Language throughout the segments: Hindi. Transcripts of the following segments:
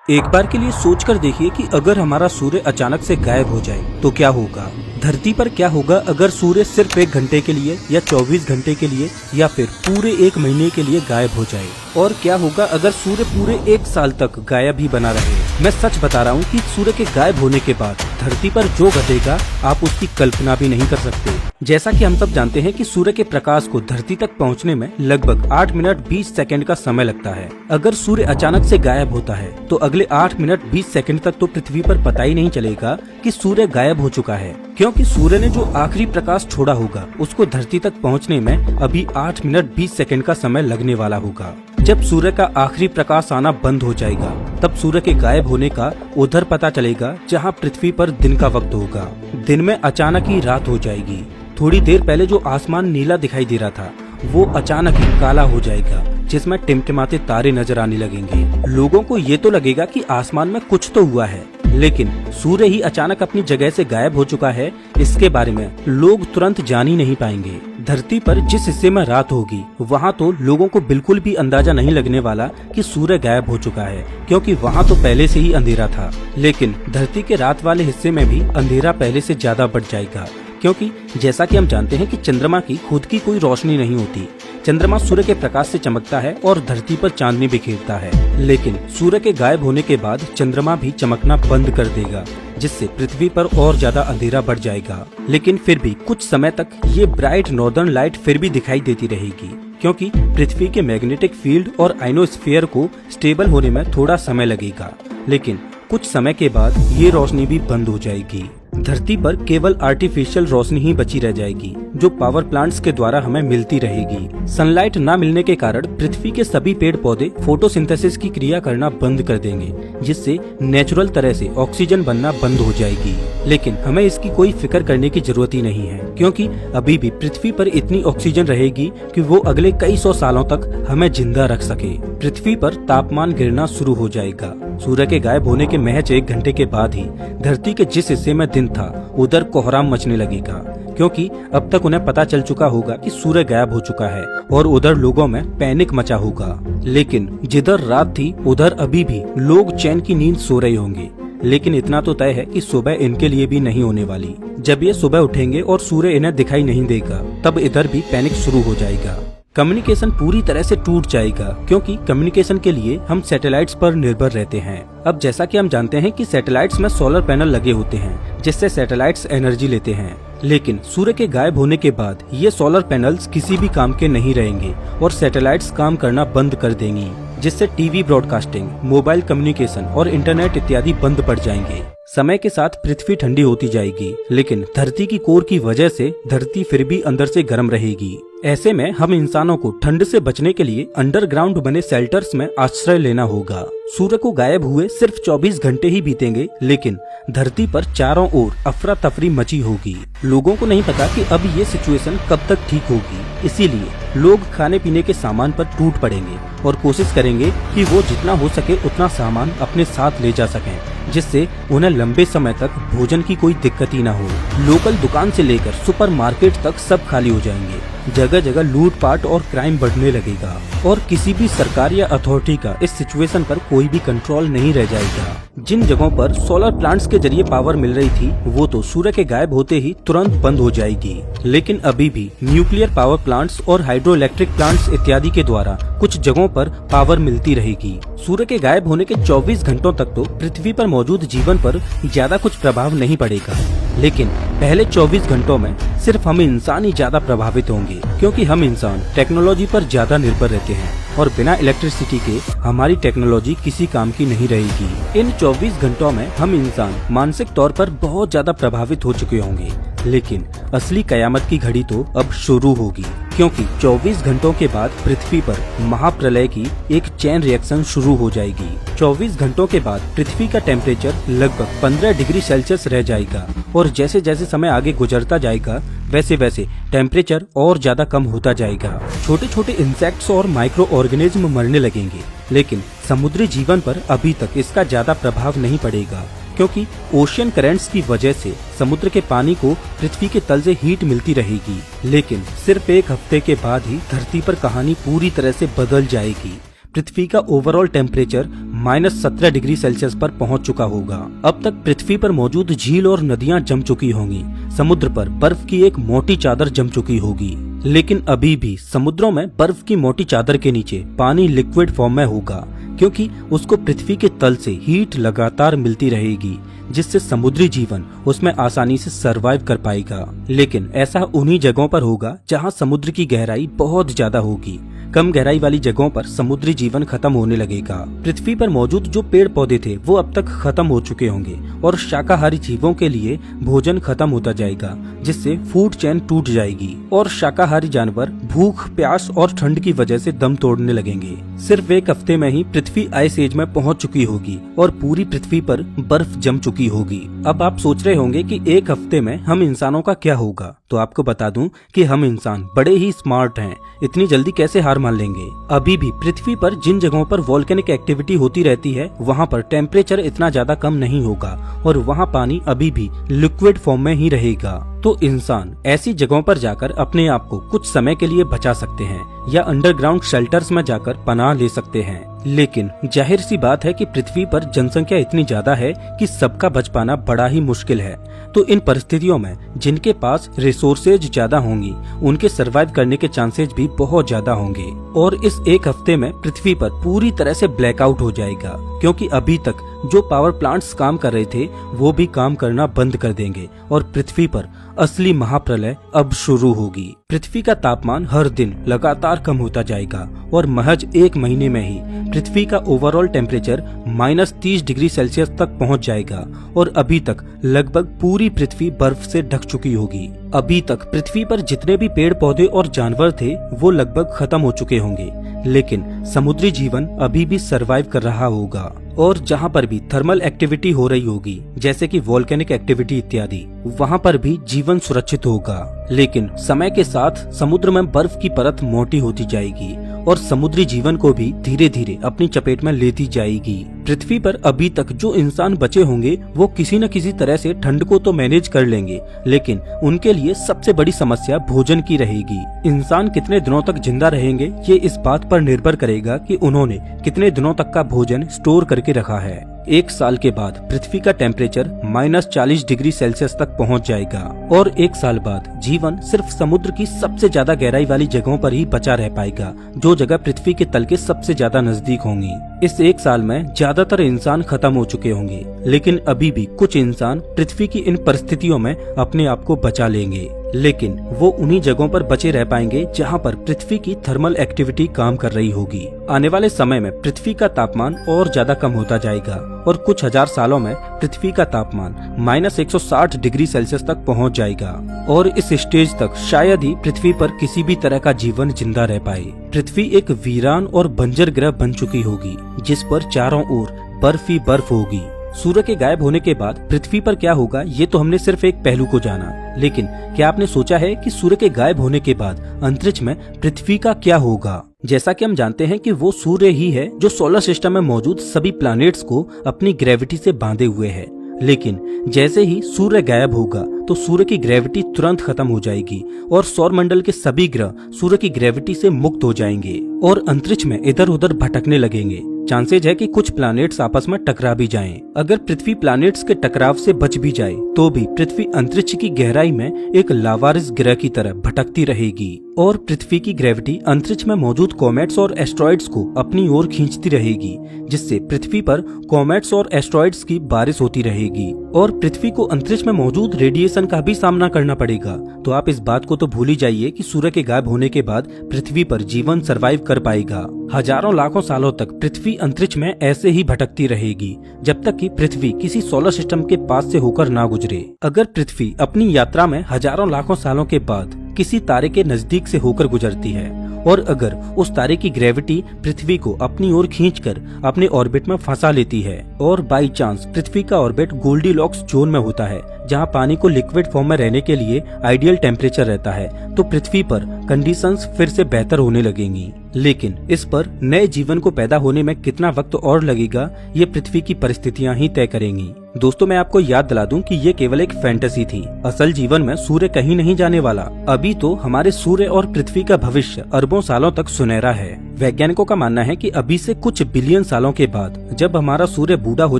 एक बार के लिए सोचकर देखिए कि अगर हमारा सूर्य अचानक से गायब हो जाए तो क्या होगा। धरती पर क्या होगा अगर सूर्य सिर्फ 1 घंटे के लिए या 24 घंटे के लिए या फिर पूरे 1 महीने के लिए गायब हो जाए, और क्या होगा अगर सूर्य पूरे 1 साल तक गायब ही बना रहे। मैं सच बता रहा हूँ कि सूर्य के गायब होने के बाद धरती पर जो घटेगा आप उसकी कल्पना भी नहीं कर सकते। जैसा कि हम सब जानते हैं कि सूर्य के प्रकाश को धरती तक पहुंचने में लगभग 8 मिनट 20 सेकंड का समय लगता है। अगर सूर्य अचानक से गायब होता है तो अगले 8 मिनट 20 सेकंड तक तो पृथ्वी पर पता ही नहीं चलेगा कि सूर्य गायब हो चुका है, क्योंकि सूर्य ने जो आखिरी प्रकाश छोड़ा होगा उसको धरती तक पहुंचने में अभी 8 मिनट 20 सेकंड का समय लगने वाला होगा। जब सूर्य का आखिरी प्रकाश आना बंद हो जाएगा तब सूर्य के गायब होने का उधर पता चलेगा जहां पृथ्वी पर दिन का वक्त होगा। दिन में अचानक ही रात हो जाएगी। थोड़ी देर पहले जो आसमान नीला दिखाई दे रहा था वो अचानक ही काला हो जाएगा, जिसमें टिमटिमाते तारे नजर आने लगेंगे। लोगों को ये तो लगेगा कि आसमान में कुछ तो हुआ है, लेकिन सूर्य ही अचानक अपनी जगह से गायब हो चुका है, इसके बारे में लोग तुरंत जान ही नहीं पाएंगे। धरती पर जिस हिस्से में रात होगी वहाँ तो लोगों को बिल्कुल भी अंदाजा नहीं लगने वाला कि सूर्य गायब हो चुका है, क्योंकि वहाँ तो पहले से ही अंधेरा था। लेकिन धरती के रात वाले हिस्से में भी अंधेरा पहले से ज्यादा बढ़ जाएगा, क्योंकि जैसा कि हम जानते हैं कि चंद्रमा की खुद की कोई रोशनी नहीं होती। चंद्रमा सूर्य के प्रकाश से चमकता है और धरती पर चांदनी बिखेरता है, लेकिन सूर्य के गायब होने के बाद चंद्रमा भी चमकना बंद कर देगा, जिससे पृथ्वी पर और ज्यादा अंधेरा बढ़ जाएगा। लेकिन फिर भी कुछ समय तक ये ब्राइट नॉर्दर्न लाइट फिर भी दिखाई देती रहेगी, क्योंकि पृथ्वी के मैग्नेटिक फील्ड और आइनोस्फीयर को स्टेबल होने में थोड़ा समय लगेगा। लेकिन कुछ समय के बाद ये रोशनी भी बंद हो जाएगी। धरती पर केवल आर्टिफिशियल रोशनी ही बची रह जाएगी, जो पावर प्लांट्स के द्वारा हमें मिलती रहेगी। सनलाइट न मिलने के कारण पृथ्वी के सभी पेड़ पौधे फोटोसिंथेसिस की क्रिया करना बंद कर देंगे, जिससे नेचुरल तरह से ऑक्सीजन बनना बंद हो जाएगी। लेकिन हमें इसकी कोई फिक्र करने की जरूरत ही नहीं है, क्योंकि अभी भी पृथ्वी पर इतनी ऑक्सीजन रहेगी कि वो अगले कई 100 सालों तक हमें जिंदा रख सके। पृथ्वी पर तापमान गिरना शुरू हो जाएगा। सूर्य के गायब होने के महज 1 घंटे के बाद ही धरती के जिस हिस्से में दिन था उधर कोहराम मचने लगेगा, क्योंकि अब तक उन्हें पता चल चुका होगा कि सूर्य गायब हो चुका है और उधर लोगों में पैनिक मचा होगा। लेकिन जिधर रात थी उधर अभी भी लोग चैन की नींद सो रहे होंगे। लेकिन इतना तो तय है कि सुबह इनके लिए भी नहीं होने वाली। जब ये सुबह उठेंगे और सूर्य इन्हें दिखाई नहीं देगा तब इधर भी पैनिक शुरू हो जाएगा। कम्युनिकेशन पूरी तरह से टूट जाएगा, क्योंकि कम्युनिकेशन के लिए हम सैटेलाइट्स पर निर्भर रहते हैं। अब जैसा कि हम जानते हैं कि सैटेलाइट्स में सोलर पैनल लगे होते हैं, जिससे सैटेलाइट्स एनर्जी लेते हैं। लेकिन सूर्य के गायब होने के बाद ये सोलर पैनल्स किसी भी काम के नहीं रहेंगे और सैटेलाइट्स काम करना बंद कर देंगी, जिससे टीवी ब्रॉडकास्टिंग, मोबाइल कम्युनिकेशन और इंटरनेट इत्यादि बंद पड़ जाएंगे। समय के साथ पृथ्वी ठंडी होती जाएगी, लेकिन धरती की कोर की वजह से धरती फिर भी अंदर से गर्म रहेगी। ऐसे में हम इंसानों को ठंड से बचने के लिए अंडरग्राउंड बने शेल्टर्स में आश्रय लेना होगा। सूर्य को गायब हुए सिर्फ 24 घंटे ही बीतेंगे, लेकिन धरती पर चारों ओर अफरा तफरी मची होगी। लोगों को नहीं पता कि अब ये सिचुएशन कब तक ठीक होगी, इसीलिए लोग खाने पीने के सामान पर टूट पड़ेंगे और कोशिश करेंगे कि वो जितना हो सके उतना सामान अपने साथ ले जा सकें, जिससे उन्हें लंबे समय तक भोजन की कोई दिक्कत ही न हो। लोकल दुकान से लेकर सुपरमार्केट तक सब खाली हो जाएंगे। जगह जगह लूटपाट और क्राइम बढ़ने लगेगा और किसी भी सरकार या अथॉरिटी का इस सिचुएशन पर कोई भी कंट्रोल नहीं रह जाएगा। जिन जगहों पर सोलर प्लांट्स के जरिए पावर मिल रही थी वो तो सूर्य के गायब होते ही तुरंत बंद हो जाएगी। लेकिन अभी भी न्यूक्लियर पावर प्लांट्स और हाइड्रो इलेक्ट्रिक प्लांट्स इत्यादि के द्वारा कुछ जगहों पर पावर मिलती रहेगी। सूर्य के गायब होने के 24 घंटों तक तो पृथ्वी पर मौजूद जीवन पर ज्यादा कुछ प्रभाव नहीं पड़ेगा, लेकिन पहले 24 घंटों में सिर्फ हम इंसान ही ज्यादा प्रभावित होंगे, क्योंकि हम इंसान टेक्नोलॉजी पर ज्यादा निर्भर रहते हैं और बिना इलेक्ट्रिसिटी के हमारी टेक्नोलॉजी किसी काम की नहीं रहेगी। इन 24 घंटों में हम इंसान मानसिक तौर पर बहुत ज्यादा प्रभावित हो चुके होंगे, लेकिन असली कयामत की घड़ी तो अब शुरू होगी, क्योंकि 24 घंटों के बाद पृथ्वी पर महाप्रलय की एक चेन रिएक्शन शुरू हो जाएगी। 24 घंटों के बाद पृथ्वी का टेम्परेचर लगभग 15 डिग्री सेल्सियस रह जाएगा और जैसे जैसे समय आगे गुजरता जाएगा वैसे वैसे टेम्परेचर और ज्यादा कम होता जाएगा। छोटे छोटे इंसेक्ट्स और माइक्रो ऑर्गेनिज्म मरने लगेंगे, लेकिन समुद्री जीवन पर अभी तक इसका ज्यादा प्रभाव नहीं पड़ेगा, क्योंकि ओशियन करंट्स की वजह से समुद्र के पानी को पृथ्वी के तल से हीट मिलती रहेगी। लेकिन सिर्फ 1 हफ्ते के बाद ही धरती पर कहानी पूरी तरह से बदल जाएगी। पृथ्वी का ओवरऑल टेम्परेचर -17 डिग्री सेल्सियस पर पहुंच चुका होगा। अब तक पृथ्वी पर मौजूद झील और नदियां जम चुकी होंगी। समुद्र पर बर्फ की एक मोटी चादर जम चुकी होगी। लेकिन अभी भी समुद्रों में बर्फ की मोटी चादर के नीचे पानी लिक्विड फॉर्म में होगा, क्योंकि उसको पृथ्वी के तल से हीट लगातार मिलती रहेगी, जिससे समुद्री जीवन उसमें आसानी से सरवाइव कर पाएगा। लेकिन ऐसा उन्हीं जगहों पर होगा जहां समुद्र की गहराई बहुत ज्यादा होगी। कम गहराई वाली जगहों पर समुद्री जीवन खत्म होने लगेगा। पृथ्वी पर मौजूद जो पेड़ पौधे थे वो अब तक खत्म हो चुके होंगे और शाकाहारी जीवों के लिए भोजन खत्म होता जाएगा, जिससे फूड चेन टूट जाएगी और शाकाहारी जानवर भूख, प्यास और ठंड की वजह से दम तोड़ने लगेंगे। सिर्फ एक हफ्ते में ही पृथ्वी आइस एज में पहुंच चुकी होगी और पूरी पृथ्वी पर बर्फ जम चुकी होगी। अब आप सोच रहे होंगे कि एक हफ्ते में हम इंसानों का क्या होगा, तो आपको बता दूं कि हम इंसान बड़े ही स्मार्ट हैं। इतनी जल्दी कैसे हार मान लेंगे। अभी भी पृथ्वी पर जिन जगहों पर वोल्केनिक एक्टिविटी होती रहती है वहाँ पर टेम्परेचर इतना ज्यादा कम नहीं होगा और वहाँ पानी अभी भी लिक्विड फॉर्म में ही रहेगा। तो इंसान ऐसी जगहों पर जाकर अपने आप को कुछ समय के लिए बचा सकते हैं या अंडरग्राउंड शेल्टर्स में जाकर पनाह ले सकते हैं। लेकिन जाहिर सी बात है कि पृथ्वी पर जनसंख्या इतनी ज्यादा है कि सबका बच पाना बड़ा ही मुश्किल है। तो इन परिस्थितियों में जिनके पास रिसोर्सेज ज्यादा होंगी उनके सरवाइव करने के चांसेस भी बहुत ज्यादा होंगे। और इस एक हफ्ते में पृथ्वी पर पूरी तरह से ब्लैकआउट हो जाएगा, क्योंकि अभी तक जो पावर प्लांट्स काम कर रहे थे वो भी काम करना बंद कर देंगे और पृथ्वी पर असली महाप्रलय अब शुरू होगी। पृथ्वी का तापमान हर दिन लगातार कम होता जाएगा और महज एक महीने में ही पृथ्वी का ओवरऑल टेम्परेचर -30 डिग्री सेल्सियस तक पहुंच जाएगा और अभी तक लगभग पूरी पृथ्वी बर्फ से ढक चुकी होगी। अभी तक पृथ्वी पर जितने भी पेड़ पौधे और जानवर थे वो लगभग खत्म हो चुके होंगे, लेकिन समुद्री जीवन अभी भी सरवाइव कर रहा होगा। और जहाँ पर भी थर्मल एक्टिविटी हो रही होगी, जैसे कि वोल्केनिक एक्टिविटी इत्यादि, वहाँ पर भी जीवन सुरक्षित होगा। लेकिन समय के साथ समुद्र में बर्फ की परत मोटी होती जाएगी और समुद्री जीवन को भी धीरे धीरे अपनी चपेट में लेती जाएगी। पृथ्वी पर अभी तक जो इंसान बचे होंगे वो किसी न किसी तरह से ठंड को तो मैनेज कर लेंगे, लेकिन उनके लिए सबसे बड़ी समस्या भोजन की रहेगी। इंसान कितने दिनों तक जिंदा रहेंगे ये इस बात पर निर्भर करेगा कि उन्होंने कितने दिनों तक का भोजन स्टोर करके रखा है। एक साल के बाद पृथ्वी का टेम्परेचर -40 डिग्री सेल्सियस तक पहुंच जाएगा और एक साल बाद जीवन सिर्फ समुद्र की सबसे ज्यादा गहराई वाली जगहों पर ही बचा रह पाएगा, जो जगह पृथ्वी के तल के सबसे ज्यादा नजदीक होंगी। इस एक साल में ज्यादातर इंसान खत्म हो चुके होंगे, लेकिन अभी भी कुछ इंसान पृथ्वी की इन परिस्थितियों में अपने आप को बचा लेंगे। लेकिन वो उन्हीं जगहों पर बचे रह पाएंगे जहां पर पृथ्वी की थर्मल एक्टिविटी काम कर रही होगी। आने वाले समय में पृथ्वी का तापमान और ज्यादा कम होता जाएगा और कुछ हजार सालों में पृथ्वी का तापमान -160 डिग्री सेल्सियस तक पहुंच जाएगा और इस स्टेज तक शायद ही पृथ्वी पर किसी भी तरह का जीवन जिंदा रह पाए। पृथ्वी एक वीरान और बंजर ग्रह बन चुकी होगी, जिस पर चारों ओर बर्फ ही बर्फ होगी। सूर्य के गायब होने के बाद पृथ्वी पर क्या होगा ये तो हमने सिर्फ एक पहलू को जाना, लेकिन क्या आपने सोचा है कि सूर्य के गायब होने के बाद अंतरिक्ष में पृथ्वी का क्या होगा? जैसा कि हम जानते हैं कि वो सूर्य ही है जो सोलर सिस्टम में मौजूद सभी प्लैनेट्स को अपनी ग्रेविटी से बांधे हुए है। लेकिन जैसे ही सूर्य गायब होगा तो सूर्य की ग्रेविटी तुरंत खत्म हो जाएगी और सौरमंडल के सभी ग्रह सूर्य की ग्रेविटी से मुक्त हो जाएंगे और अंतरिक्ष में इधर उधर भटकने लगेंगे। चांसेज है कि कुछ प्लैनेट्स आपस में टकरा भी जाएं। अगर पृथ्वी प्लैनेट्स के टकराव से बच भी जाए तो भी पृथ्वी अंतरिक्ष की गहराई में एक लावारिस ग्रह की तरह भटकती रहेगी और पृथ्वी की ग्रेविटी अंतरिक्ष में मौजूद कॉमेट्स और एस्ट्रॉइड्स को अपनी ओर खींचती रहेगी, जिससे पृथ्वी पर कॉमेट्स और एस्ट्रॉइड्स की बारिश होती रहेगी और पृथ्वी को अंतरिक्ष में मौजूद रेडिएशन का भी सामना करना पड़ेगा। तो आप इस बात को तो भूल ही जाइए कि सूर्य के गायब होने के बाद पृथ्वी पर जीवन सरवाइव कर पाएगा। हजारों लाखों सालों तक पृथ्वी अंतरिक्ष में ऐसे ही भटकती रहेगी जब तक कि पृथ्वी किसी सोलर सिस्टम के पास से होकर ना गुजरे। अगर पृथ्वी अपनी यात्रा में हजारों लाखों सालों के बाद किसी तारे के नजदीक से होकर गुजरती है और अगर उस तारे की ग्रेविटी पृथ्वी को अपनी ओर खींचकर अपने ऑर्बिट में फंसा लेती है और बाई चांस पृथ्वी का ऑर्बिट गोल्डीलॉक्स जोन में होता है, जहां पानी को लिक्विड फॉर्म में रहने के लिए आइडियल टेम्परेचर रहता है, तो पृथ्वी पर कंडीशंस फिर से बेहतर होने लगेंगी। लेकिन इस पर नए जीवन को पैदा होने में कितना वक्त और लगेगा, ये पृथ्वी की परिस्थितियां ही तय करेंगी। दोस्तों, मैं आपको याद दिला दूं कि ये केवल एक फैंटेसी थी। असल जीवन में सूर्य कहीं नहीं जाने वाला। अभी तो हमारे सूर्य और पृथ्वी का भविष्य अरबों सालों तक सुनहरा है। वैज्ञानिकों का मानना है कि अभी से कुछ बिलियन सालों के बाद जब हमारा सूर्य बूढ़ा हो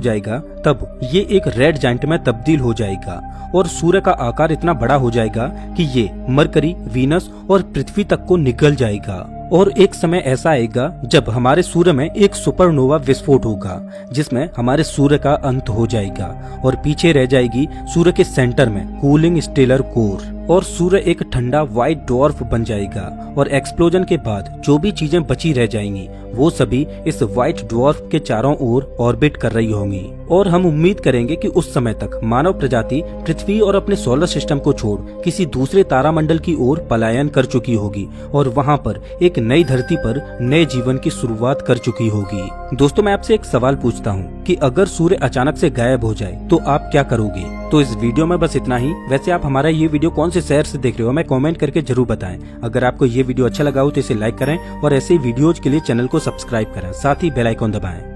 जाएगा, तब ये एक रेड जायंट में तब्दील हो जाएगा और सूर्य का आकार इतना बड़ा हो जाएगा कि ये मरकरी, वीनस और पृथ्वी तक को निगल जाएगा। और एक समय ऐसा आएगा जब हमारे सूर्य में एक सुपरनोवा विस्फोट होगा, जिसमें हमारे सूर्य का अंत हो जाएगा और पीछे रह जाएगी सूर्य के सेंटर में कूलिंग स्टेलर कोर, और सूर्य एक ठंडा व्हाइट ड्वार्फ बन जाएगा। और एक्सप्लोजन के बाद जो भी चीजें बची रह जाएंगी वो सभी इस व्हाइट ड्वार्फ के चारों ओर ऑर्बिट कर रही होंगी। और हम उम्मीद करेंगे कि उस समय तक मानव प्रजाति पृथ्वी और अपने सोलर सिस्टम को छोड़ किसी दूसरे तारामंडल की ओर पलायन कर चुकी होगी और वहाँ पर एक नई धरती पर नए जीवन की शुरुआत कर चुकी होगी। दोस्तों, मैं आपसे एक सवाल पूछता हूँ कि अगर सूर्य अचानक से गायब हो जाए तो आप क्या करोगे? तो इस वीडियो में बस इतना ही। वैसे आप हमारा ये वीडियो कौन से शहर से देख रहे हो, हमें कमेंट करके जरूर बताएं। अगर आपको ये वीडियो अच्छा लगा हो तो इसे लाइक करें और ऐसे वीडियोज के लिए चैनल को सब्सक्राइब करें, साथ ही बेल आइकन दबाएं।